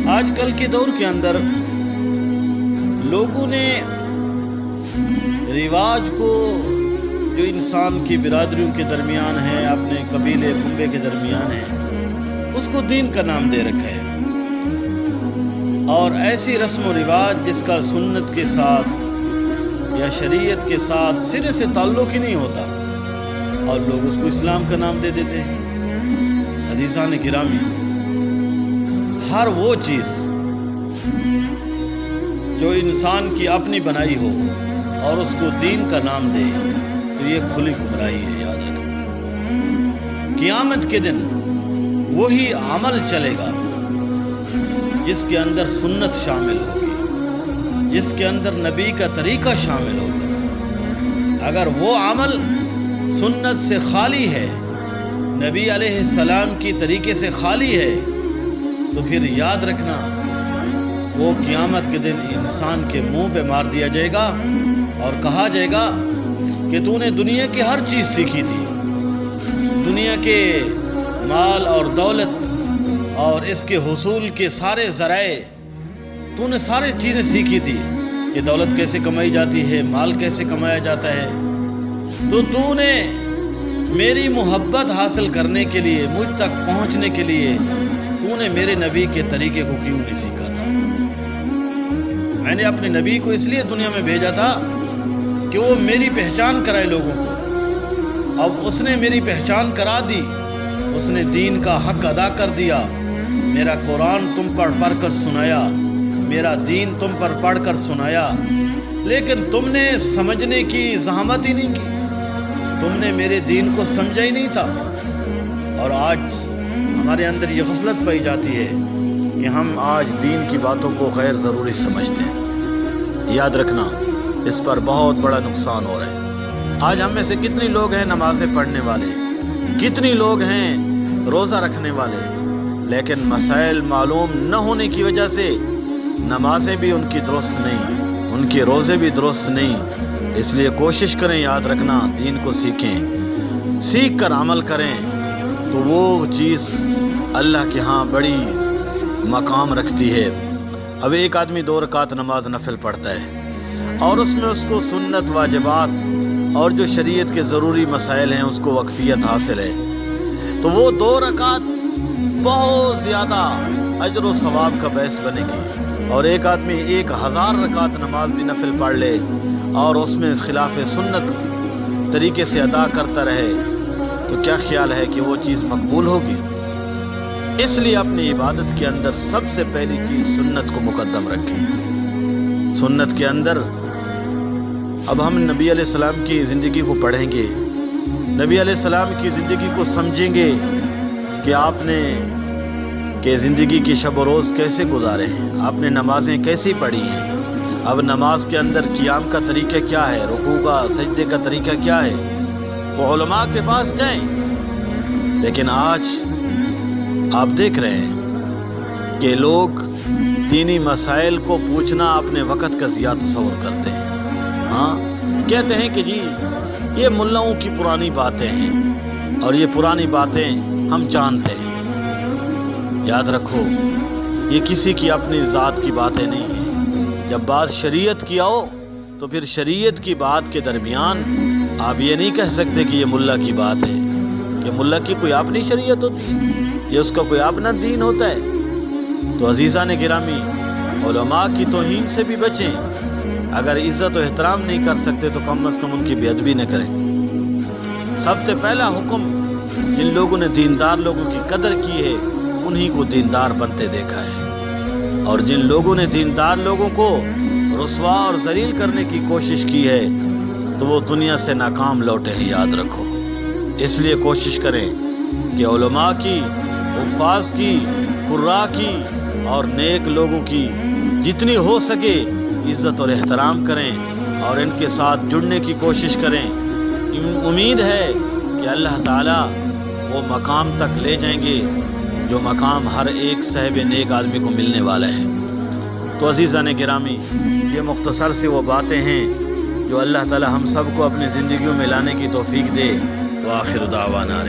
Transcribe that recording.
آج کل کے دور کے اندر لوگوں نے رواج کو جو انسان کی برادریوں کے درمیان ہے، اپنے قبیلے کنبے کے درمیان ہے، اس کو دین کا نام دے رکھا ہے، اور ایسی رسم و رواج جس کا سنت کے ساتھ یا شریعت کے ساتھ سرے سے تعلق ہی نہیں ہوتا، اور لوگ اس کو اسلام کا نام دے دیتے ہیں۔ عزیزان گرامی، ہر وہ چیز جو انسان کی اپنی بنائی ہو اور اس کو دین کا نام دے تو یہ کھلی گمراہی ہے۔ یاد رکھیں، قیامت کے دن وہی عمل چلے گا جس کے اندر سنت شامل ہوگی، جس کے اندر نبی کا طریقہ شامل ہوگا۔ اگر وہ عمل سنت سے خالی ہے، نبی علیہ السلام کی طریقے سے خالی ہے، تو پھر یاد رکھنا وہ قیامت کے دن انسان کے منہ پہ مار دیا جائے گا اور کہا جائے گا کہ تو نے دنیا کی ہر چیز سیکھی تھی، دنیا کے مال اور دولت اور اس کے حصول کے سارے ذرائع تو نے سارے چیزیں سیکھی تھی کہ دولت کیسے کمائی جاتی ہے، مال کیسے کمایا جاتا ہے، تو نے میری محبت حاصل کرنے کے لیے، مجھ تک پہنچنے کے لیے تو نے میرے نبی کے طریقے کو کیوں نہیں سیکھا تھا؟ میں نے اپنے نبی کو اس لیے دنیا میں بھیجا تھا کہ وہ میری پہچان کرائے لوگوں کو۔ اب اس نے میری پہچان کرا دی، اس نے دین کا حق ادا کر دیا، میرا قرآن تم پر پڑھ کر سنایا، میرا دین تم پر پڑھ کر سنایا، لیکن تم نے سمجھنے کی زحمت ہی نہیں کی، تم نے میرے دین کو سمجھا ہی نہیں تھا۔ اور آج ہمارے اندر یہ غفلت پائی جاتی ہے کہ ہم آج دین کی باتوں کو غیر ضروری سمجھتے ہیں۔ یاد رکھنا، اس پر بہت بڑا نقصان ہو رہا ہے۔ آج ہم میں سے کتنی لوگ ہیں نمازیں پڑھنے والے، کتنی لوگ ہیں روزہ رکھنے والے، لیکن مسائل معلوم نہ ہونے کی وجہ سے نمازیں بھی ان کی درست نہیں، ان کے روزے بھی درست نہیں۔ اس لیے کوشش کریں، یاد رکھنا، دین کو سیکھیں، سیکھ کر عمل کریں تو وہ چیز اللہ کے ہاں بڑی مقام رکھتی ہے۔ اب ایک آدمی 2 رکعت نماز نفل پڑھتا ہے اور اس میں اس کو سنت، واجبات اور جو شریعت کے ضروری مسائل ہیں اس کو وقفیت حاصل ہے، تو وہ 2 رکعت بہت زیادہ اجر و ثواب کا باعث بنے گی۔ اور ایک آدمی 1000 رکعت نماز بھی نفل پڑھ لے اور اس میں خلاف سنت طریقے سے ادا کرتا رہے تو کیا خیال ہے کہ وہ چیز مقبول ہوگی؟ اس لیے اپنی عبادت کے اندر سب سے پہلی چیز سنت کو مقدم رکھیں۔ سنت کے اندر اب ہم نبی علیہ السلام کی زندگی کو پڑھیں گے، نبی علیہ السلام کی زندگی کو سمجھیں گے کہ آپ نے زندگی کی شب و روز کیسے گزارے ہیں، آپ نے نمازیں کیسی پڑھی ہیں، اب نماز کے اندر قیام کا طریقہ کیا ہے، رکوع کا، سجدے کا طریقہ کیا ہے، وہ علماء کے پاس جائیں۔ لیکن آج آپ دیکھ رہے ہیں کہ لوگ دینی مسائل کو پوچھنا اپنے وقت کا ضیاع تصور کرتے ہیں۔ ہاں، کہتے ہیں کہ جی یہ ملاؤں کی پرانی باتیں ہیں اور یہ پرانی باتیں ہم جانتے ہیں۔ یاد رکھو، یہ کسی کی اپنی ذات کی باتیں نہیں ہیں۔ جب بات شریعت کی آؤ تو پھر شریعت کی بات کے درمیان آپ یہ نہیں کہہ سکتے کہ یہ ملا کی بات ہے، کہ ملا کی کوئی اپنی شریعت ہوتی ہے، یہ اس کا کوئی اپنا دین ہوتا ہے۔ تو عزیزان گرامی، علماء کی توہین سے بھی بچیں۔ اگر عزت و احترام نہیں کر سکتے تو کم از کم ان کی بے ادبی نہ کریں۔ سب سے پہلا حکم، جن لوگوں نے دیندار لوگوں کی قدر کی ہے انہی کو دیندار بنتے دیکھا ہے، اور جن لوگوں نے دیندار لوگوں کو رسوا اور ذلیل کرنے کی کوشش کی ہے تو وہ دنیا سے ناکام لوٹے ہیں۔ یاد رکھو، اس لیے کوشش کریں کہ علماء کی، حفاظ کی، قراء کی اور نیک لوگوں کی جتنی ہو سکے عزت اور احترام کریں اور ان کے ساتھ جڑنے کی کوشش کریں۔ امید ہے کہ اللہ تعالیٰ وہ مقام تک لے جائیں گے جو مقام ہر ایک صاحب نیک آدمی کو ملنے والا ہے۔ تو عزیزان گرامی، یہ مختصر سے وہ باتیں ہیں جو اللہ تعالیٰ ہم سب کو اپنی زندگیوں میں لانے کی توفیق دے۔ وآخر دعوانا